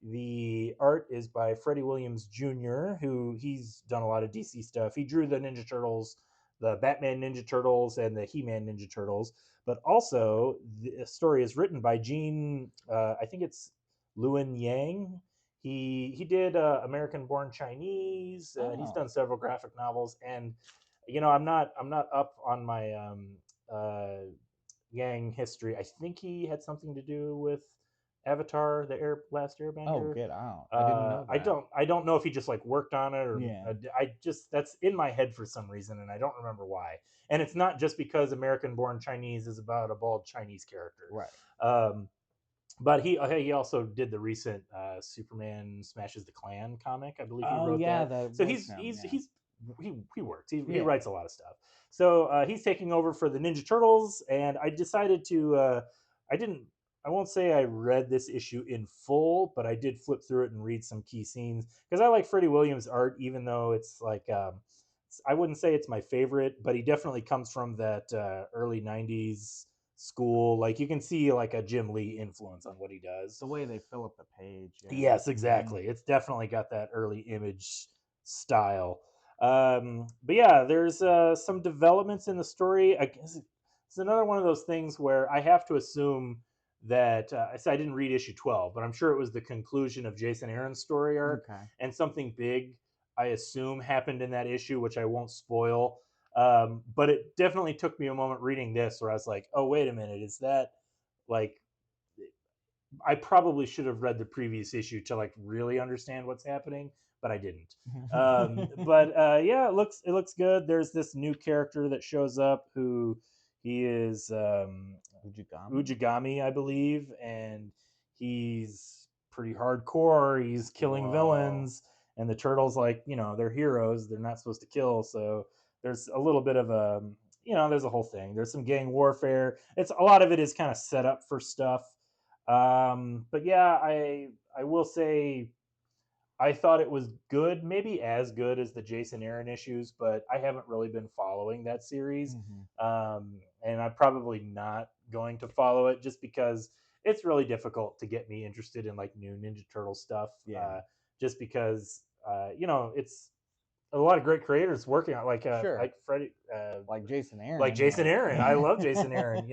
Speaker 1: The art is by Freddie Williams Jr., who he's done a lot of DC stuff. He drew the Ninja Turtles, the Batman Ninja Turtles, and the He-Man Ninja Turtles. But also, the story is written by Gene. I think it's Lewin Yang. He did American Born Chinese. He's
Speaker 2: Oh.
Speaker 1: done several graphic novels, and I'm not up on my Yang history. I think he had something to do with Avatar, Last
Speaker 2: Oh,
Speaker 1: Airbender.
Speaker 2: get out. I didn't know that.
Speaker 1: I don't know if he just like worked on it or
Speaker 2: Yeah.
Speaker 1: I just that's in my head for some reason and I don't remember why. And it's not just because American Born Chinese is about a bald Chinese character.
Speaker 2: Right.
Speaker 1: Um, but he also did the recent Superman Smashes the Klan comic. I believe he
Speaker 2: Oh
Speaker 1: wrote
Speaker 2: yeah,
Speaker 1: that.
Speaker 2: that
Speaker 1: So
Speaker 2: was him. Yeah.
Speaker 1: he works. He
Speaker 2: Yeah.
Speaker 1: writes a lot of stuff. So he's taking over for the Ninja Turtles, and I decided to. I didn't. I won't say I read this issue in full, but I did flip through it and read some key scenes because I like Freddie Williams' art, even though it's like I wouldn't say it's my favorite, but he definitely comes from that early '90s school. Like you can see like a Jim Lee influence on what he does.
Speaker 2: The way they fill up the page. Yeah.
Speaker 1: Yes,
Speaker 2: Mhm.
Speaker 1: exactly. It's definitely got that early image style. But yeah, there's some developments in the story. I guess it's another one of those things where I have to assume that I didn't read issue 12, but I'm sure it was the conclusion of Jason Aaron's story arc,
Speaker 2: Okay.
Speaker 1: and something big I assume happened in that issue, which I won't spoil. But it definitely took me a moment reading this where I was like, oh wait a minute, is that like I probably should have read the previous issue to like really understand what's happening, but I didn't. But yeah, it looks good. There's this new character that shows up who he is
Speaker 2: Ujigami?
Speaker 1: Ujigami, I believe, and he's pretty hardcore. He's killing
Speaker 2: Whoa.
Speaker 1: villains, and the turtles, like, they're heroes, they're not supposed to kill. So there's a little bit of a, there's a whole thing. There's some gang warfare. It's a lot of it is kind of set up for stuff. But yeah, I will say I thought it was good, maybe as good as the Jason Aaron issues, but I haven't really been following that series. And I'm probably not going to follow it just because it's really difficult to get me interested in like new Ninja Turtle stuff. Just because, it's a lot of great creators working on
Speaker 2: Sure.
Speaker 1: like Freddie,
Speaker 2: like Jason Aaron.
Speaker 1: like Jason Aaron. I love Jason Aaron.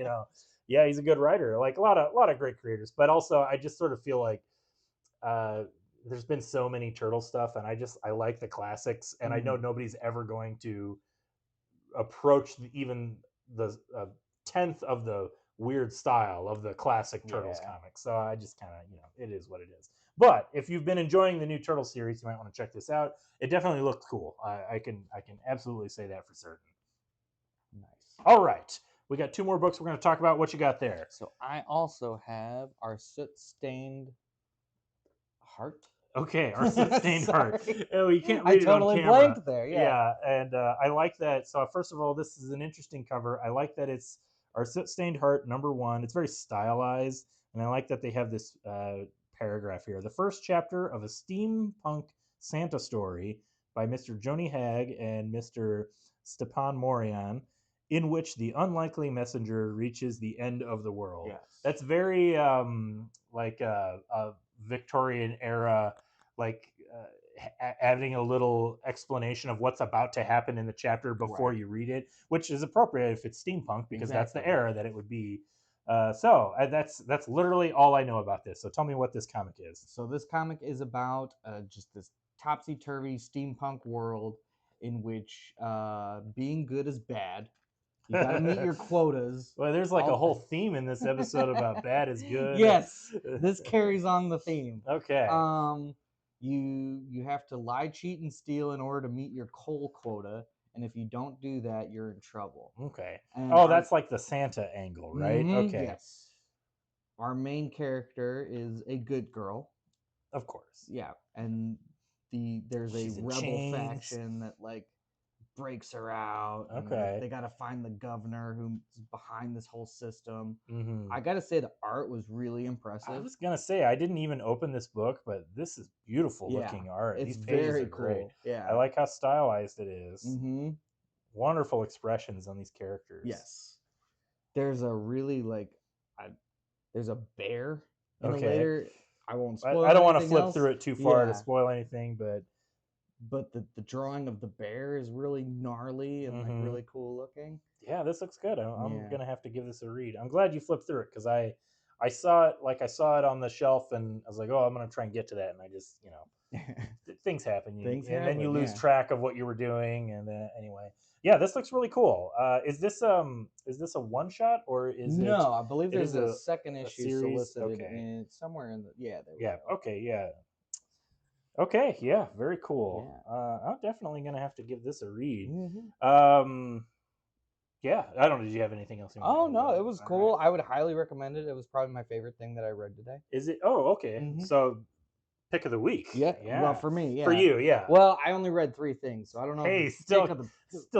Speaker 1: Yeah, he's a good writer. Like a lot of great creators, but also I just sort of feel like uh, there's been so many turtle stuff, and I like the classics, and I know nobody's ever going to approach even the 10th of the weird style of the classic Turtles comics. So I just kind of, it is what it is. But if you've been enjoying the new Turtle series, you might want to check this out. It definitely looks cool. I can absolutely say that for certain.
Speaker 2: Nice.
Speaker 1: All right, we got 2 more books we're going to talk about. What you got there?
Speaker 2: So I also have our soot-stained heart.
Speaker 1: Okay, our soot-stained heart. Oh, you can't read
Speaker 2: it on camera. I totally blanked there.
Speaker 1: Yeah, and I like that. So first of all, this is an interesting cover. I like that it's our soot-stained heart #1. It's very stylized, and I like that they have this paragraph here. The first chapter of a steampunk Santa story by Mr. Joni Hag and Mr. Stepan Morian, in which the unlikely messenger reaches the end of the world.
Speaker 2: Yes.
Speaker 1: That's very like a Victorian era, like adding a little explanation of what's about to happen in the chapter before you read it, which is appropriate if it's steampunk because that's the era that it would be. So that's literally all I know about this. So tell me what this comic is.
Speaker 2: So this comic is about just this topsy-turvy steampunk world in which being good is bad. You got to meet your quotas.
Speaker 1: Well, there's like a whole theme in this episode about bad is good.
Speaker 2: Yes, this carries on the theme.
Speaker 1: Okay.
Speaker 2: You have to lie, cheat, and steal in order to meet your coal quota, and if you don't do that, you're in trouble.
Speaker 1: Okay.
Speaker 2: And
Speaker 1: that's like the Santa angle, right? Okay.
Speaker 2: Yes. Our main character is a good girl.
Speaker 1: Of course.
Speaker 2: Yeah, and there's a rebel faction that like breaks her out.
Speaker 1: Okay.
Speaker 2: They got to find the governor who's behind this whole system.
Speaker 1: Mm-hmm.
Speaker 2: I got to say the art was really impressive.
Speaker 1: I was going to say, I didn't even open this book, but this is beautiful looking art.
Speaker 2: It's
Speaker 1: These pages
Speaker 2: very
Speaker 1: are great.
Speaker 2: Cool. Yeah.
Speaker 1: I like how stylized it is.
Speaker 2: Mm-hmm.
Speaker 1: Wonderful expressions on these characters.
Speaker 2: Yes. There's a really there's a bear in the later. I won't spoil.
Speaker 1: I don't want to flip through it too far to spoil anything, but
Speaker 2: the drawing of the bear is really gnarly and like really cool looking.
Speaker 1: Yeah, this looks good. I'm gonna have to give this a read. I'm glad you flipped through it because I saw it on the shelf and I was like, oh, I'm gonna try and get to that, and I just things happen. Then you lose track of what you were doing, and anyway, yeah, this looks really cool. Is this a one shot or is it?
Speaker 2: No, I believe there's a second issue solicited in somewhere in the
Speaker 1: Okay, yeah. Okay, yeah, very cool. Yeah. I'm definitely gonna have to give this a read. Yeah, I don't know. Did you have anything else?
Speaker 2: Oh no, it was cool. Right. I would highly recommend it. It was probably my favorite thing that I read today.
Speaker 1: Is it? Oh, okay. So, pick of the week.
Speaker 2: Yeah. Well, for me, yeah.
Speaker 1: For you, yeah.
Speaker 2: Well, I only read 3 things, so I don't know.
Speaker 1: Hey, still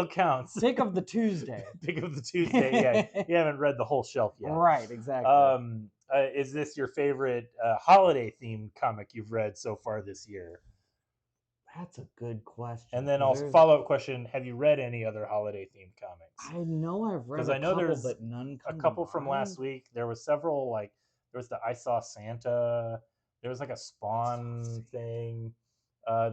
Speaker 1: counts.
Speaker 2: Pick of the Tuesday.
Speaker 1: Pick of the Tuesday. Yeah, you haven't read the whole shelf yet.
Speaker 2: Right. Exactly.
Speaker 1: Is this your favorite holiday themed comic you've read so far this year?
Speaker 2: That's a good question.
Speaker 1: And then also follow-up question: have you read any other holiday-themed comics?
Speaker 2: I know I've read a couple, but none.
Speaker 1: A couple from last week. There was several. Like there was the I Saw Santa. There was like a Spawn thing.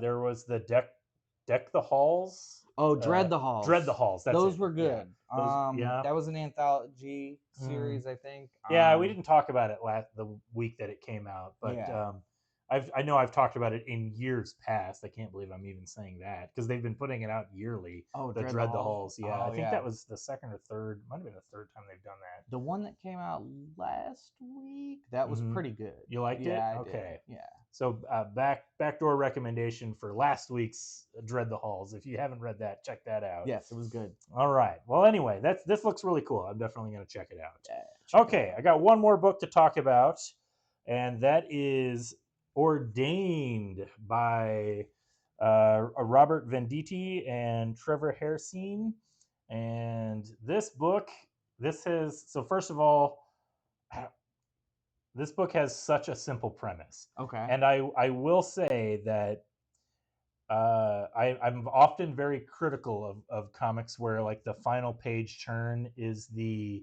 Speaker 1: There was the Deck the Halls.
Speaker 2: Oh, Dread the Halls.
Speaker 1: Dread the Halls.
Speaker 2: Those were good. Yeah. That was an anthology series, I think.
Speaker 1: Yeah, we didn't talk about it the week that it came out, but I know I've talked about it in years past. I can't believe I'm even saying that because they've been putting it out yearly.
Speaker 2: Oh,
Speaker 1: the Dread the Halls. Yeah, I think that was the second or third. Might have been the third time they've done that.
Speaker 2: The one that came out last week, that was pretty good.
Speaker 1: You liked it?
Speaker 2: I
Speaker 1: okay.
Speaker 2: Did. Yeah.
Speaker 1: So backdoor recommendation for last week's Dread the Halls. If you haven't read that, check that out.
Speaker 2: Yes, it was good.
Speaker 1: All right. Well, anyway, this looks really cool. I'm definitely going to check it out. Yeah, okay, I got one more book to talk about, and that is Ordained by Robert Venditti and Trevor Hairsine. And this book, this has, so first of all, this book has such a simple premise.
Speaker 2: Okay.
Speaker 1: And I will say that I'm often very critical of comics where like the final page turn is the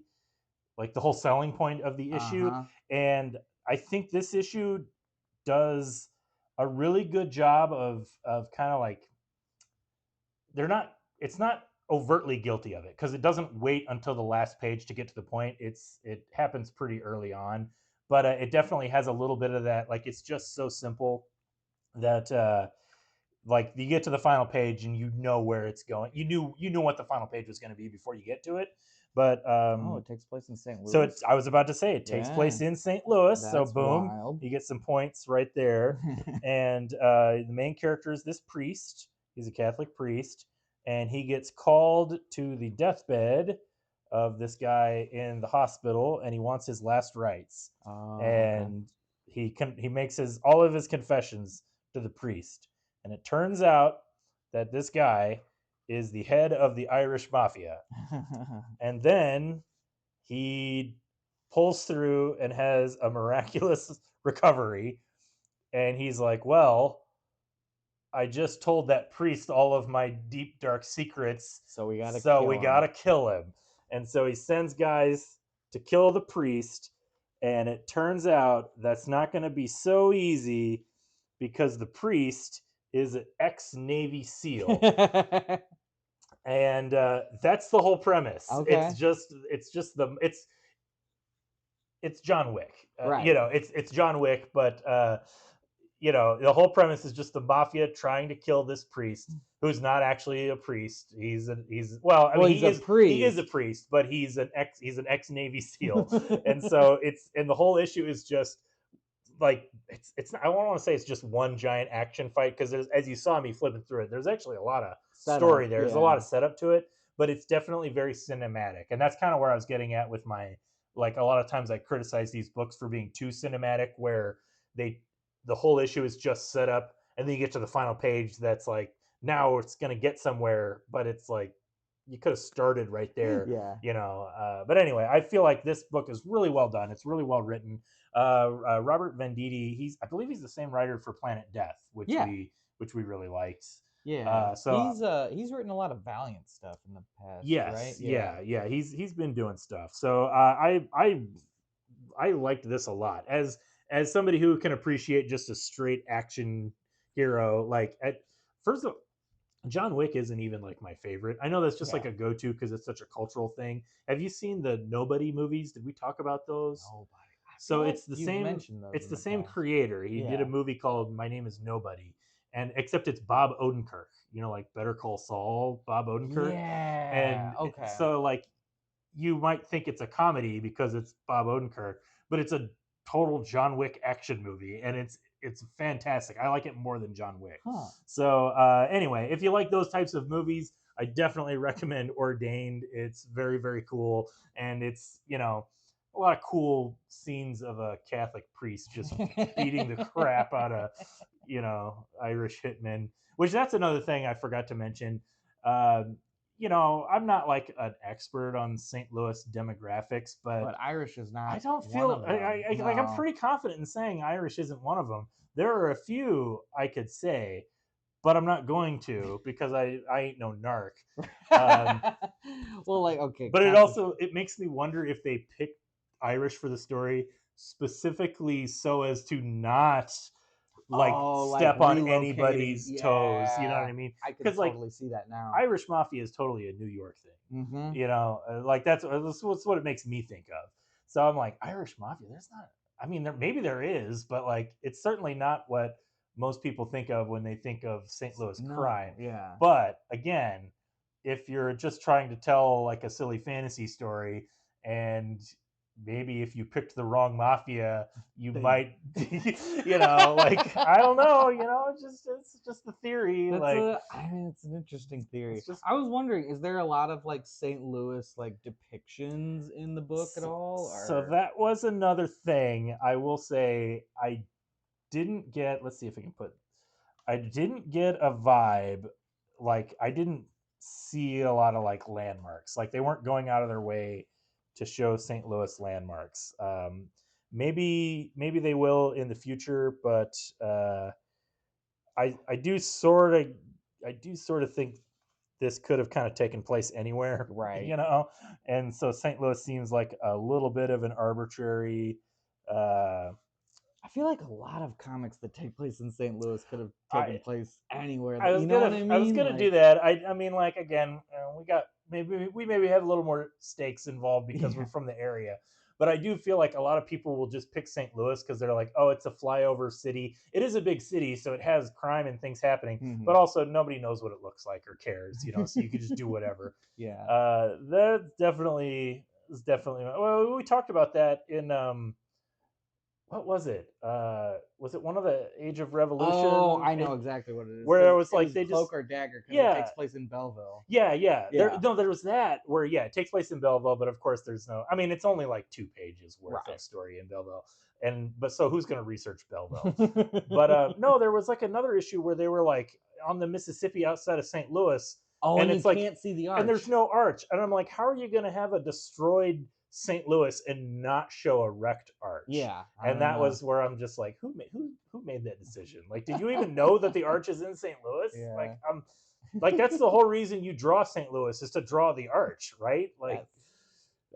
Speaker 1: like the whole selling point of the issue.
Speaker 2: Uh-huh.
Speaker 1: And I think this issue does a really good job of kind of like they're not it's not overtly guilty of it because it doesn't wait until the last page to get to the point. It happens pretty early on, but it definitely has a little bit of that. Like it's just so simple that like you get to the final page and you know where it's going. You knew what the final page was going to be before you get to it. But
Speaker 2: Oh, it takes place in St.
Speaker 1: so
Speaker 2: Louis.
Speaker 1: I was about to say it takes place
Speaker 2: Yeah.
Speaker 1: in St. Louis. So
Speaker 2: That's
Speaker 1: boom,
Speaker 2: wild.
Speaker 1: you get some points right there. And the main character is this priest. He's a Catholic priest, and he gets called to the deathbed of this guy in the hospital, and he wants his last rites.
Speaker 2: Oh, okay.
Speaker 1: And he makes his all of his confessions to the priest, and it turns out that this guy is the head of the Irish mafia. And then he pulls through and has a miraculous recovery. And he's like, well, I just told that priest all of my deep, dark secrets.
Speaker 2: So we gotta
Speaker 1: So
Speaker 2: kill
Speaker 1: we
Speaker 2: him.
Speaker 1: got to kill him. And so he sends guys to kill the priest. And it turns out that's not going to be so easy because the priest is an ex Navy SEAL. And that's the whole premise.
Speaker 2: Okay.
Speaker 1: It's John Wick.
Speaker 2: Right.
Speaker 1: You know, it's John Wick, but you know, the whole premise is just the mafia trying to kill this priest who's not actually a priest. He's well, I mean,
Speaker 2: he's a priest.
Speaker 1: He is a priest, but he's an ex Navy SEAL, and so the whole issue is just like it's I don't want to say it's just one giant action fight because as you saw me flipping through it, there's actually a lot of story there. There's a lot of setup to it, but it's definitely very cinematic, and that's kind of where I was getting at with my like a lot of times I criticize these books for being too cinematic, where the whole issue is just set up, and then you get to the final page that's like now it's gonna get somewhere, but it's like you could have started right there.
Speaker 2: Yeah.
Speaker 1: You know. But anyway, I feel like this book is really well done. It's really well written. Robert Venditti, I believe he's the same writer for Planet Death, which we really liked.
Speaker 2: Yeah.
Speaker 1: So
Speaker 2: he's written a lot of Valiant stuff in the past.
Speaker 1: yes,
Speaker 2: Right.
Speaker 1: yeah. He's been doing stuff. So I liked this a lot as somebody who can appreciate just a straight action hero. Like at first of all, John Wick isn't even like my favorite. I know that's just like a go-to because it's such a cultural thing. Have you seen the Nobody movies? Did we talk about those?
Speaker 2: Nobody.
Speaker 1: So it's the same. It's the same
Speaker 2: past.
Speaker 1: creator. He did a movie called My Name Is Nobody, and except it's Bob Odenkirk. You know, like Better Call Saul, Bob Odenkirk.
Speaker 2: Yeah.
Speaker 1: And
Speaker 2: Okay.
Speaker 1: so like you might think it's a comedy because it's Bob Odenkirk, but it's a total John Wick action movie, and it's fantastic. I like it more than John Wick.
Speaker 2: Huh.
Speaker 1: So anyway, if you like those types of movies, I definitely recommend Ordained. It's very, very cool, and it's a lot of cool scenes of a Catholic priest just beating the crap out of Irish hitmen. Which that's another thing I forgot to mention. I'm not like an expert on St. Louis demographics, but
Speaker 2: Irish is not.
Speaker 1: I don't feel like I'm pretty confident in saying Irish isn't one of them. There are a few I could say, but I'm not going to because I ain't no narc.
Speaker 2: Well, like okay,
Speaker 1: but it makes me wonder if they picked Irish for the story specifically so as to not step on anybody's toes. You know what I mean?
Speaker 2: I can totally see that now.
Speaker 1: Irish mafia is totally a New York thing.
Speaker 2: Mm-hmm.
Speaker 1: Like that's what it makes me think of. So I'm like, Irish mafia. There's not. I mean, maybe there is, but like, it's certainly not what most people think of when they think of St. Louis crime.
Speaker 2: Yeah.
Speaker 1: But again, if you're just trying to tell like a silly fantasy story and maybe if you picked the wrong mafia, you might, like I don't know, it's just the theory.
Speaker 2: It's an interesting theory. I was wondering, is there a lot of like St. Louis like depictions in the book at all? Or?
Speaker 1: So that was another thing. I will say I didn't get. Let's see if I can put. I didn't get a vibe. Like I didn't see a lot of like landmarks. Like they weren't going out of their way to show St. Louis landmarks. Maybe they will in the future, but I do sort of think this could have kind of taken place anywhere,
Speaker 2: Right.
Speaker 1: you know. And so St. Louis seems like a little bit of an arbitrary. Uh,
Speaker 2: I feel like a lot of comics that take place in St. Louis could have taken
Speaker 1: I
Speaker 2: place anywhere. You know what I
Speaker 1: I was
Speaker 2: mean?
Speaker 1: gonna do
Speaker 2: Like,
Speaker 1: that. I mean, like again, we got maybe have a little more stakes involved because we're
Speaker 2: yeah.
Speaker 1: from the area. But I do feel like a lot of people will just pick St. Louis because they're like, oh, it's a flyover city. It is a big city, so it has crime and things happening.
Speaker 2: Hmm.
Speaker 1: But also, nobody knows what it looks like or cares, you know. So you can just do whatever.
Speaker 2: Yeah.
Speaker 1: That definitely is definitely. Well, we talked about that in what was it one of the Age of
Speaker 2: Oh,
Speaker 1: Revolution
Speaker 2: I know exactly what it is
Speaker 1: where it
Speaker 2: because
Speaker 1: was
Speaker 2: it
Speaker 1: like
Speaker 2: was
Speaker 1: they
Speaker 2: Cloak
Speaker 1: just
Speaker 2: or Dagger because it
Speaker 1: yeah
Speaker 2: takes place in Belleville.
Speaker 1: yeah there
Speaker 2: Yeah.
Speaker 1: no there was that where yeah it takes place in Belleville, but of course there's no, I mean it's only like 2 pages worth of
Speaker 2: Right.
Speaker 1: story in Belleville, and but so who's going to research Belleville? But no, there was like another issue where they were like on the Mississippi outside of St. Louis,
Speaker 2: Oh,
Speaker 1: and
Speaker 2: and you
Speaker 1: it's like,
Speaker 2: can't see the
Speaker 1: and there's
Speaker 2: arch.
Speaker 1: no arch, and I'm like, how are you going to have a destroyed St. Louis and not show a wrecked arch?
Speaker 2: Yeah, I
Speaker 1: And
Speaker 2: don't
Speaker 1: that
Speaker 2: know.
Speaker 1: was where I'm just like, who made that decision? Like, did you even know that the arch is in St. Louis?
Speaker 2: Yeah.
Speaker 1: Like that's the whole reason you draw St. Louis is to draw the arch, right? Like,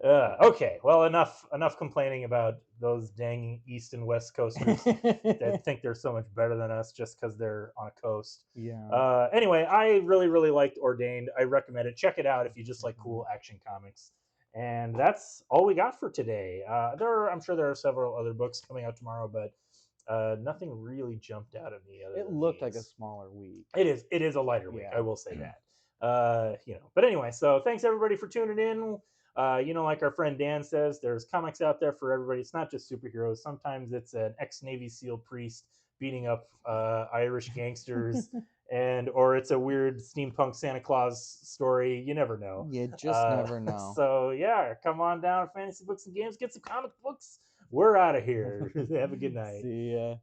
Speaker 2: Yes.
Speaker 1: okay, well, enough complaining about those dang East and West Coasters that think they're so much better than us just because they're on a coast.
Speaker 2: Yeah.
Speaker 1: Anyway, I really liked Ordained. I recommend it. Check it out if you just like
Speaker 2: Definitely.
Speaker 1: cool action comics. And that's all we got for today. I'm sure there are several other books coming out tomorrow, but nothing really jumped out at me other
Speaker 2: It
Speaker 1: than
Speaker 2: looked like a
Speaker 1: these.
Speaker 2: smaller week.
Speaker 1: It is a lighter week, I
Speaker 2: Yeah.
Speaker 1: will say that. But anyway, so thanks everybody for tuning in. Like our friend Dan says, there's comics out there for everybody. It's not just superheroes. Sometimes it's an ex-Navy SEAL priest beating up Irish gangsters, and or it's a weird steampunk Santa Claus story. You never know.
Speaker 2: You just never know.
Speaker 1: So yeah, come on down to Fantasy Books and Games, get some comic books. We're out of here. Have a good night.
Speaker 2: See ya.